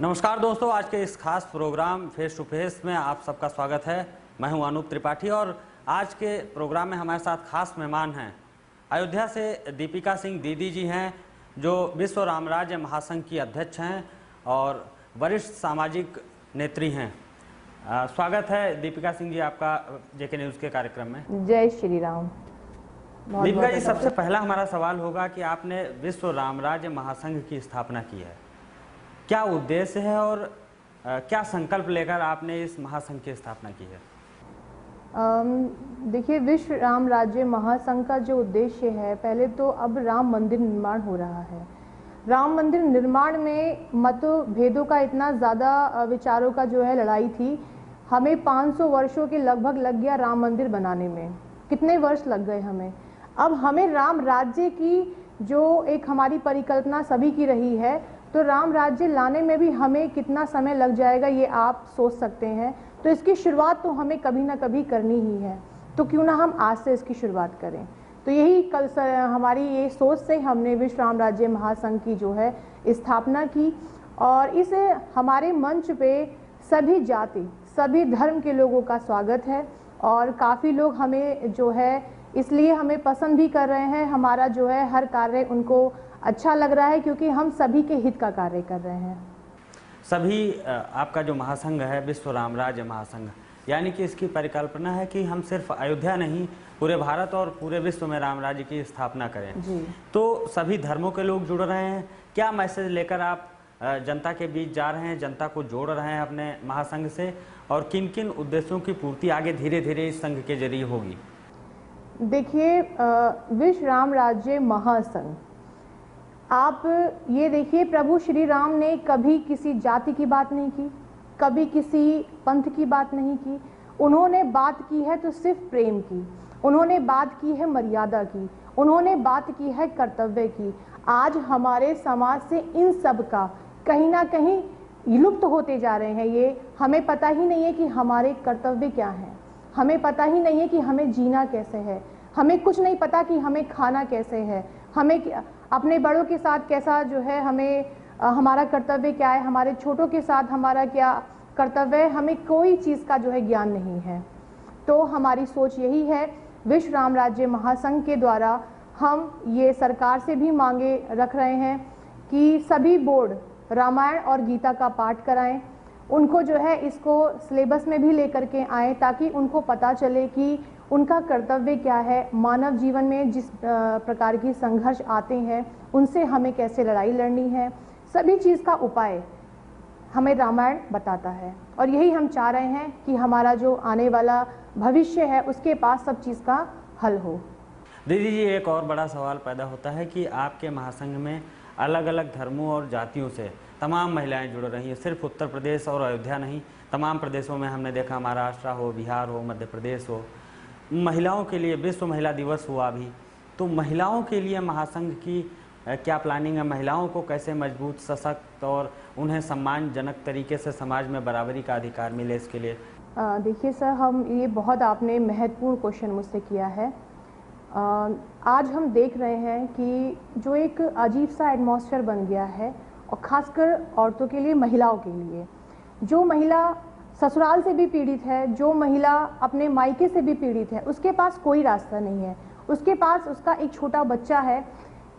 नमस्कार दोस्तों, आज के इस खास प्रोग्राम फेस टू फेस में आप सबका स्वागत है। मैं हूं अनूप त्रिपाठी और आज के प्रोग्राम में हमारे साथ खास मेहमान हैं। अयोध्या से दीपिका सिंह दीदी जी हैं, जो विश्व रामराज्य महासंघ की अध्यक्ष हैं और वरिष्ठ सामाजिक नेत्री हैं। स्वागत है दीपिका सिंह जी आपका जेके न्यूज़ के कार्यक्रम में। जय श्री राम। दीपिका जी, सबसे पहला हमारा सवाल होगा कि आपने विश्व रामराज्य महासंघ की स्थापना की है, क्या उद्देश्य है और क्या संकल्प लेकर आपने इस महासंघ की स्थापना की है? देखिए, विश्व राम राज्य महासंघ का जो उद्देश्य है, पहले तो अब राम मंदिर निर्माण हो रहा है। राम मंदिर निर्माण में मतभेदों का इतना ज़्यादा विचारों का जो है लड़ाई थी। हमें 500 वर्षों के लगभग लग गया राम मंदिर बनाने में, कितने वर्ष लग गए हमें। अब हमें राम राज्य की जो एक हमारी परिकल्पना सभी की रही है, तो राम राज्य लाने में भी हमें कितना समय लग जाएगा ये आप सोच सकते हैं। तो इसकी शुरुआत तो हमें कभी ना कभी करनी ही है, तो क्यों ना हम आज से इसकी शुरुआत करें। तो यही कल हमारी ये सोच से हमने विश्व राम राज्य महासंघ की जो है स्थापना की। और इस हमारे मंच पे सभी जाति सभी धर्म के लोगों का स्वागत है और काफ़ी लोग हमें जो है इसलिए हमें पसंद भी कर रहे हैं। हमारा जो है हर कार्य उनको अच्छा लग रहा है क्योंकि हम सभी के हित का कार्य कर रहे हैं। सभी आपका जो महासंघ है विश्व रामराज्य महासंघ, यानी कि इसकी परिकल्पना है कि हम सिर्फ अयोध्या नहीं, पूरे भारत और पूरे विश्व में राम राज्य की स्थापना करें जी। तो सभी धर्मों के लोग जुड़ रहे हैं। क्या मैसेज लेकर आप जनता के बीच जा रहे हैं, जनता को जोड़ रहे हैं अपने महासंघ से, और किन किन उद्देश्यों की पूर्ति आगे धीरे धीरे इस संघ के जरिए होगी? देखिए, विश्व राम राज्य महासंघ, आप ये देखिए, प्रभु श्री राम ने कभी किसी जाति की बात नहीं की, कभी किसी पंथ की बात नहीं की। उन्होंने बात की है तो सिर्फ प्रेम की, उन्होंने बात की है मर्यादा की, उन्होंने बात की है कर्तव्य की। आज हमारे समाज से इन सब का कहीं ना कहीं लुप्त होते जा रहे हैं। ये हमें पता ही नहीं है कि हमारे कर्तव्य क्या हैं, हमें पता ही नहीं है कि हमें जीना कैसे है, हमें कुछ नहीं पता कि हमें खाना कैसे है, हमें अपने बड़ों के साथ कैसा जो है हमें हमारा कर्तव्य क्या है, हमारे छोटों के साथ हमारा क्या कर्तव्य है, हमें कोई चीज़ का जो है ज्ञान नहीं है। तो हमारी सोच यही है, विश्व राम राज्य महासंघ के द्वारा हम ये सरकार से भी मांगे रख रहे हैं कि सभी बोर्ड रामायण और गीता का पाठ कराएं, उनको जो है इसको सिलेबस में भी लेकर के आएँ, ताकि उनको पता चले कि उनका कर्तव्य क्या है। मानव जीवन में जिस प्रकार की संघर्ष आते हैं उनसे हमें कैसे लड़ाई लड़नी है, सभी चीज़ का उपाय हमें रामायण बताता है। और यही हम चाह रहे हैं कि हमारा जो आने वाला भविष्य है उसके पास सब चीज़ का हल हो। दीदी जी, एक और बड़ा सवाल पैदा होता है कि आपके महासंघ में अलग अलग धर्मों और जातियों से तमाम महिलाएं जुड़ रही हैं। सिर्फ उत्तर प्रदेश और अयोध्या नहीं, तमाम प्रदेशों में हमने देखा, महाराष्ट्र हो, बिहार हो, मध्य प्रदेश हो। महिलाओं के लिए विश्व महिला दिवस हुआ अभी, तो महिलाओं के लिए महासंघ की क्या प्लानिंग है? महिलाओं को कैसे मजबूत, सशक्त और उन्हें सम्मानजनक तरीके से समाज में बराबरी का अधिकार मिले, इसके लिए? देखिए सर, हम ये बहुत आपने महत्वपूर्ण क्वेश्चन मुझसे किया है। आज हम देख रहे हैं कि जो एक अजीब सा एटमॉस्फेयर बन गया है, और ख़ासकर औरतों के लिए, महिलाओं के लिए, जो महिला ससुराल से भी पीड़ित है, जो महिला अपने मायके से भी पीड़ित है, उसके पास कोई रास्ता नहीं है। उसके पास उसका एक छोटा बच्चा है,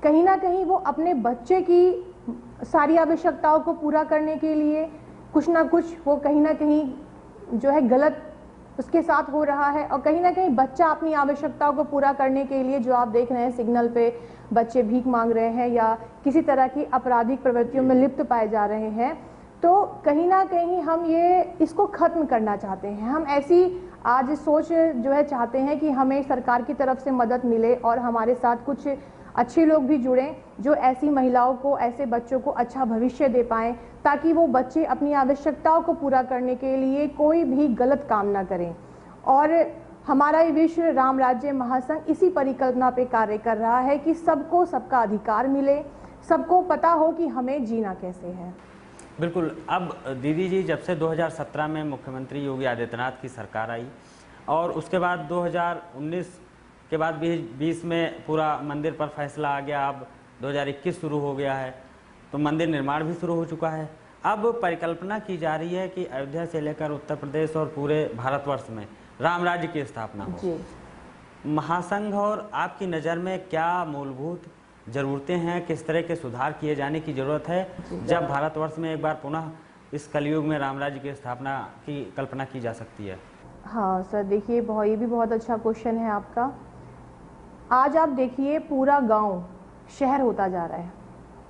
कहीं ना कहीं वो अपने बच्चे की सारी आवश्यकताओं को पूरा करने के लिए कुछ ना कुछ वो कहीं ना कहीं जो है गलत उसके साथ हो रहा है। और कहीं ना कहीं बच्चा अपनी आवश्यकताओं को पूरा करने के लिए, जो आप देख रहे हैं सिग्नल पे बच्चे भीख मांग रहे हैं या किसी तरह की आपराधिक प्रवृत्तियों में लिप्त पाए जा रहे हैं, तो कहीं ना कहीं हम ये इसको ख़त्म करना चाहते हैं। हम ऐसी आज सोच जो है चाहते हैं कि हमें सरकार की तरफ से मदद मिले और हमारे साथ कुछ अच्छे लोग भी जुड़ें जो ऐसी महिलाओं को, ऐसे बच्चों को अच्छा भविष्य दे पाएँ, ताकि वो बच्चे अपनी आवश्यकताओं को पूरा करने के लिए कोई भी गलत काम ना करें। और हमारा ये विश्व राम राज्य महासंघ इसी परिकल्पना पे कार्य कर रहा है कि सबको सबका अधिकार मिले, सबको पता हो कि हमें जीना कैसे है। बिल्कुल। अब दीदी जी, जब से 2017 में मुख्यमंत्री योगी आदित्यनाथ की सरकार आई और उसके बाद 2019 के बाद 20 में पूरा मंदिर पर फैसला आ गया, अब 2021 शुरू हो गया है, तो मंदिर निर्माण भी शुरू हो चुका है। अब परिकल्पना की जा रही है कि अयोध्या से लेकर उत्तर प्रदेश और पूरे भारतवर्ष में राम राज्य की स्थापना हो। जी। महासंघ और आपकी नज़र में क्या मूलभूत ज़रूरतें हैं, किस तरह के सुधार किए जाने की ज़रूरत है जब भारतवर्ष में एक बार पुनः इस कलयुग में राम राज्य की स्थापना की कल्पना की जा सकती है? हाँ सर, देखिए ये भी बहुत अच्छा क्वेश्चन है आपका। आज आप देखिए पूरा गांव शहर होता जा रहा है,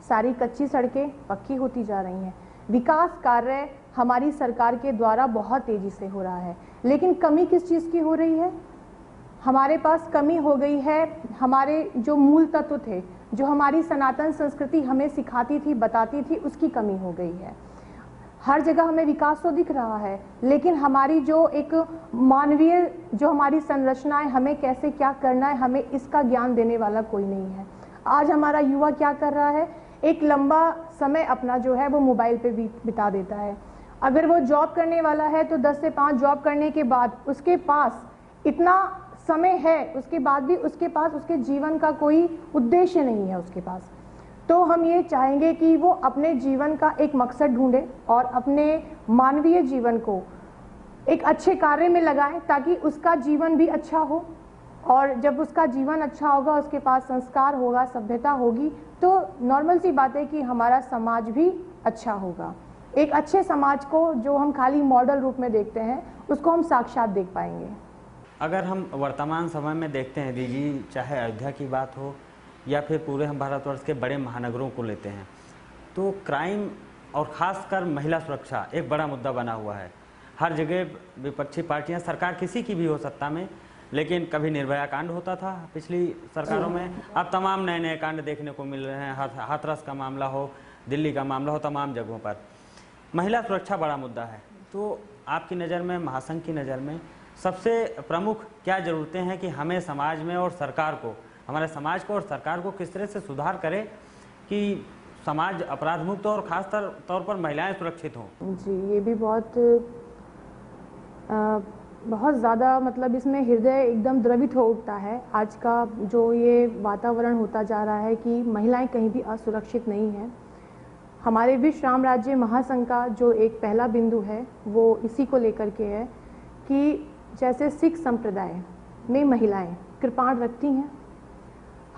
सारी कच्ची सड़कें पक्की होती जा रही हैं, विकास कार्य हमारी सरकार के द्वारा बहुत तेज़ी से हो रहा है। लेकिन कमी किस चीज़ की हो रही है? हमारे पास कमी हो गई है हमारे जो मूल तत्व थे, जो हमारी सनातन संस्कृति हमें सिखाती थी, बताती थी, उसकी कमी हो गई है। हर जगह हमें विकास तो दिख रहा है, लेकिन हमारी जो एक मानवीय जो हमारी संरचना है, हमें कैसे क्या करना है, हमें इसका ज्ञान देने वाला कोई नहीं है। आज हमारा युवा क्या कर रहा है? एक लंबा समय अपना जो है वो मोबाइल पे बिता देता है। अगर वो जॉब करने वाला है तो 10 से 5 जॉब करने के बाद उसके पास इतना समय है, उसके बाद भी उसके पास उसके जीवन का कोई उद्देश्य नहीं है उसके पास। तो हम ये चाहेंगे कि वो अपने जीवन का एक मकसद ढूंढे और अपने मानवीय जीवन को एक अच्छे कार्य में लगाए, ताकि उसका जीवन भी अच्छा हो। और जब उसका जीवन अच्छा होगा, उसके पास संस्कार होगा, सभ्यता होगी, तो नॉर्मल सी बात है कि हमारा समाज भी अच्छा होगा। एक अच्छे समाज को जो हम खाली मॉडल रूप में देखते हैं, उसको हम साक्षात देख पाएंगे। अगर हम वर्तमान समय में देखते हैं दीदी, चाहे अयोध्या की बात हो या फिर पूरे हम भारतवर्ष के बड़े महानगरों को लेते हैं, तो क्राइम और ख़ासकर महिला सुरक्षा एक बड़ा मुद्दा बना हुआ है। हर जगह विपक्षी पार्टियां, सरकार किसी की भी हो सत्ता में, लेकिन कभी निर्भया कांड होता था पिछली सरकारों में, अब तमाम नए नए कांड देखने को मिल रहे हैं। हाथरस का मामला हो, दिल्ली का मामला हो, तमाम जगहों पर महिला सुरक्षा बड़ा मुद्दा है। तो आपकी नज़र में, महासंघ की नज़र में सबसे प्रमुख क्या ज़रूरतें हैं कि हमें समाज में और सरकार को, हमारे समाज को और सरकार को किस तरह से सुधार करें कि समाज अपराध मुक्त और ख़ास तौर पर महिलाएं सुरक्षित हों? जी, ये भी बहुत ज़्यादा मतलब इसमें हृदय एकदम द्रवित हो उठता है। आज का जो ये वातावरण होता जा रहा है कि महिलाएं कहीं भी असुरक्षित नहीं हैं। हमारे विश्व राम राज्य महासंघ का जो एक पहला बिंदु है वो इसी को लेकर के है कि जैसे सिख संप्रदाय में महिलाएं कृपाण रखती हैं,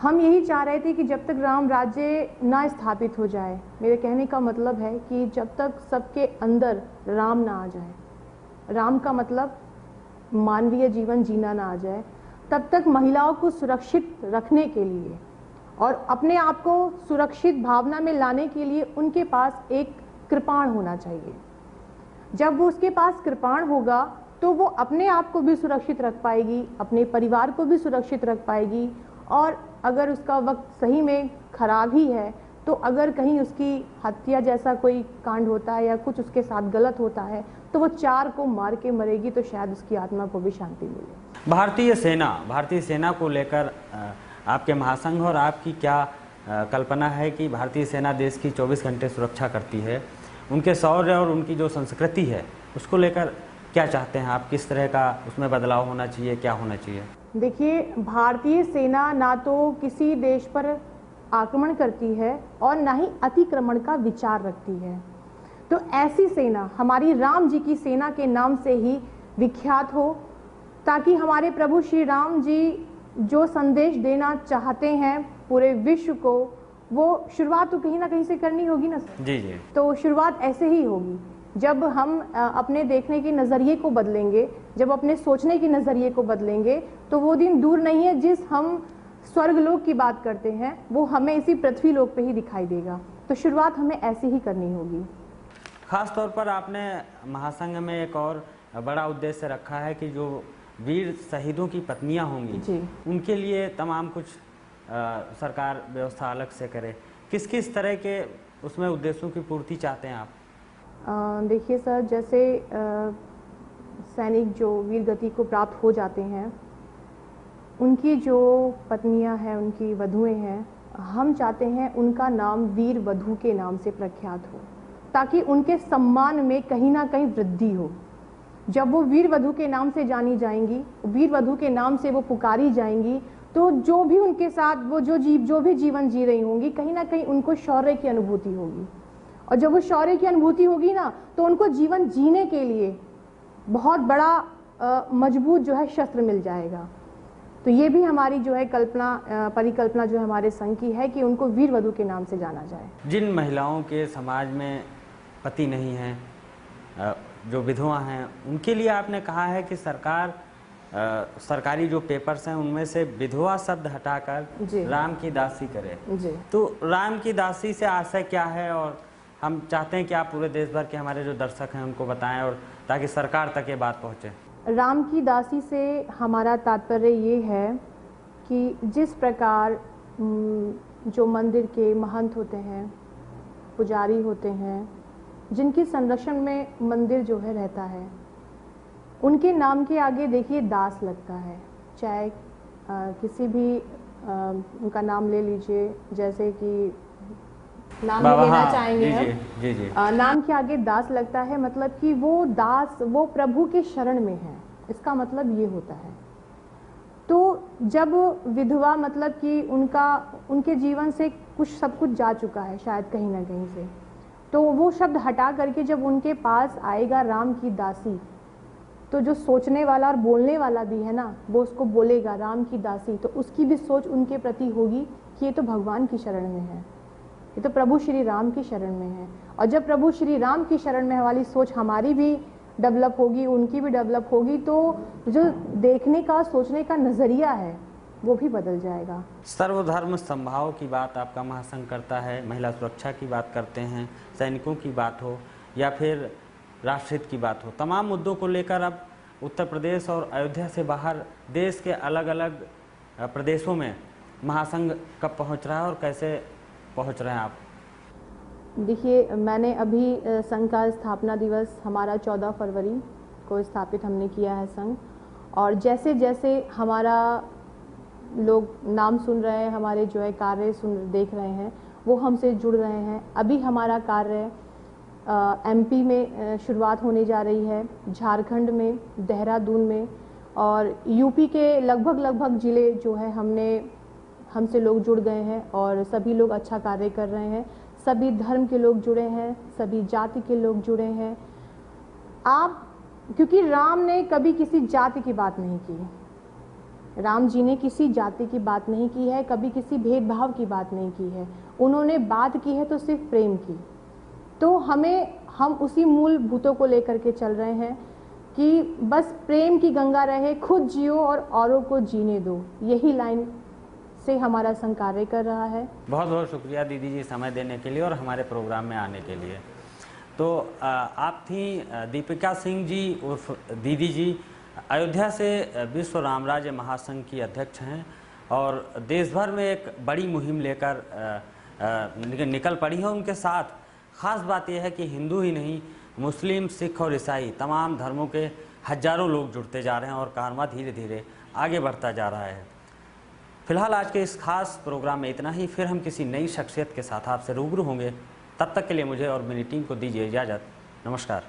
हम यही चाह रहे थे कि जब तक राम राज्य ना स्थापित हो जाए, मेरे कहने का मतलब है कि जब तक सबके अंदर राम ना आ जाए, राम का मतलब मानवीय जीवन जीना ना आ जाए, तब तक महिलाओं को सुरक्षित रखने के लिए और अपने आप को सुरक्षित भावना में लाने के लिए उनके पास एक कृपाण होना चाहिए। जब वो उसके पास कृपाण होगा तो वो अपने आप को भी सुरक्षित रख पाएगी, अपने परिवार को भी सुरक्षित रख पाएगी। और अगर उसका वक्त सही में खराब ही है, तो अगर कहीं उसकी हत्या जैसा कोई कांड होता है या कुछ उसके साथ गलत होता है, तो वो 4 को मार के मरेगी, तो शायद उसकी आत्मा को भी शांति मिले। भारतीय सेना को लेकर आपके महासंघ और आपकी क्या कल्पना है कि भारतीय सेना देश की 24 घंटे सुरक्षा करती है, उनके शौर्य और उनकी जो संस्कृति है उसको लेकर क्या चाहते हैं आप? किस तरह का उसमें बदलाव होना चाहिए, क्या होना चाहिए? देखिए, भारतीय सेना ना तो किसी देश पर आक्रमण करती है और ना ही अतिक्रमण का विचार रखती है। तो ऐसी सेना हमारी राम जी की सेना के नाम से ही विख्यात हो, ताकि हमारे प्रभु श्री राम जी जो संदेश देना चाहते हैं पूरे विश्व को, वो शुरुआत तो कहीं ना कहीं से करनी होगी ना सर। जी जी। तो शुरुआत ऐसे ही होगी, जब हम अपने देखने के नज़रिए को बदलेंगे, जब अपने सोचने के नज़रिए को बदलेंगे, तो वो दिन दूर नहीं है जिस हम स्वर्गलोक की बात करते हैं, वो हमें इसी पृथ्वी लोक पे ही दिखाई देगा। तो शुरुआत हमें ऐसे ही करनी होगी। खास तौर पर आपने महासंघ में एक और बड़ा उद्देश्य रखा है कि जो वीर शहीदों की पत्नियां होंगी जी, उनके लिए तमाम कुछ सरकार व्यवस्था अलग से करे। किस किस तरह के उसमें उद्देश्यों की पूर्ति चाहते हैं आप? देखिए सर, जैसे सैनिक जो वीर गति को प्राप्त हो जाते हैं, उनकी जो पत्नियां हैं, उनकी वधुएं हैं, हम चाहते हैं उनका नाम वीर वधु के नाम से प्रख्यात हो, ताकि उनके सम्मान में कहीं ना कहीं वृद्धि हो। जब वो वीर वधु के नाम से जानी जाएंगी, वीर वधु के नाम से वो पुकारी जाएंगी, तो जो भी उनके साथ वो जो भी जीवन जी रही होंगी, कहीं ना कहीं उनको शौर्य की अनुभूति होगी। और जब वो शौर्य की अनुभूति होगी ना, तो उनको जीवन जीने के लिए बहुत बड़ा मजबूत जो है शस्त्र मिल जाएगा। तो ये भी हमारी जो है परिकल्पना जो है हमारे संघ की है कि उनको वीर वधु के नाम से जाना जाए। जिन महिलाओं के समाज में पति नहीं हैं, जो विधवा हैं, उनके लिए आपने कहा है कि सरकारी जो पेपर्स हैं उनमें से विधवा शब्द हटाकर राम की दासी करे। तो राम की दासी से आशय क्या है, और हम चाहते हैं कि आप पूरे देश भर के हमारे जो दर्शक हैं उनको बताएं, और ताकि सरकार तक ये बात पहुंचे। राम की दासी से हमारा तात्पर्य ये है कि जिस प्रकार जो मंदिर के महंत होते हैं, पुजारी होते हैं, जिनके संरक्षण में मंदिर जो है रहता है, उनके नाम के आगे देखिए दास लगता है। चाहे किसी भी उनका नाम ले लीजिए, जैसे कि नाम लेना चाहेंगे हम, नाम के आगे दास लगता है, मतलब कि वो दास वो प्रभु के शरण में है, इसका मतलब ये होता है। तो जब विधवा मतलब कि उनके जीवन से सब कुछ जा चुका है शायद कहीं ना कहीं से, तो वो शब्द हटा करके जब उनके पास आएगा राम की दासी, तो जो सोचने वाला और बोलने वाला भी है ना, वो उसको बोलेगा राम की दासी, तो उसकी भी सोच उनके प्रति होगी कि ये तो भगवान की शरण में है, ये तो प्रभु श्री राम की शरण में है। और जब प्रभु श्री राम की शरण में वाली सोच हमारी भी डेवलप होगी, उनकी भी डेवलप होगी, तो जो देखने का सोचने का नज़रिया है वो भी बदल जाएगा। सर्वधर्म समभाव की बात आपका महासंघ करता है, महिला सुरक्षा की बात करते हैं, सैनिकों की बात हो या फिर राष्ट्रहित की बात हो, तमाम मुद्दों को लेकर अब उत्तर प्रदेश और अयोध्या से बाहर देश के अलग अलग प्रदेशों में महासंघ कब पहुंच रहा है और कैसे पहुंच रहे हैं आप? देखिए, मैंने अभी संघ का स्थापना दिवस हमारा 14 फरवरी को स्थापित हमने किया है संघ, और जैसे जैसे हमारा लोग नाम सुन रहे हैं, हमारे जो है कार्य देख रहे हैं, वो हमसे जुड़ रहे हैं। अभी हमारा कार्य एमपी में शुरुआत होने जा रही है, झारखंड में, देहरादून में, और यूपी के लगभग ज़िले जो है हमसे लोग जुड़ गए हैं, और सभी लोग अच्छा कार्य कर रहे हैं। सभी धर्म के लोग जुड़े हैं, सभी जाति के लोग जुड़े हैं। क्योंकि राम ने कभी किसी जाति की बात नहीं की, राम जी ने किसी जाति की बात नहीं की है, कभी किसी भेदभाव की बात नहीं की है। उन्होंने बात की है तो सिर्फ प्रेम की। तो हम उसी मूलभूतों को लेकर के चल रहे हैं कि बस प्रेम की गंगा रहे, खुद जियो और औरों को जीने दो, यही लाइन से हमारा संघ कार्य कर रहा है। बहुत बहुत शुक्रिया दीदी जी समय देने के लिए और हमारे प्रोग्राम में आने के लिए। तो आप थी दीपिका सिंह जी उर्फ दीदी जी, अयोध्या से विश्व रामराज्य महासंघ की अध्यक्ष हैं, और देश भर में एक बड़ी मुहिम लेकर निकल पड़ी है। उनके साथ ख़ास बात यह है कि हिंदू ही नहीं, मुस्लिम, सिख और ईसाई तमाम धर्मों के हजारों लोग जुड़ते जा रहे हैं और कारवां धीरे धीरे आगे बढ़ता जा रहा है। फिलहाल आज के इस खास प्रोग्राम में इतना ही, फिर हम किसी नई शख्सियत के साथ आपसे रूबरू होंगे। तब तक के लिए मुझे और मेरी टीम को दीजिए इजाज़त। नमस्कार।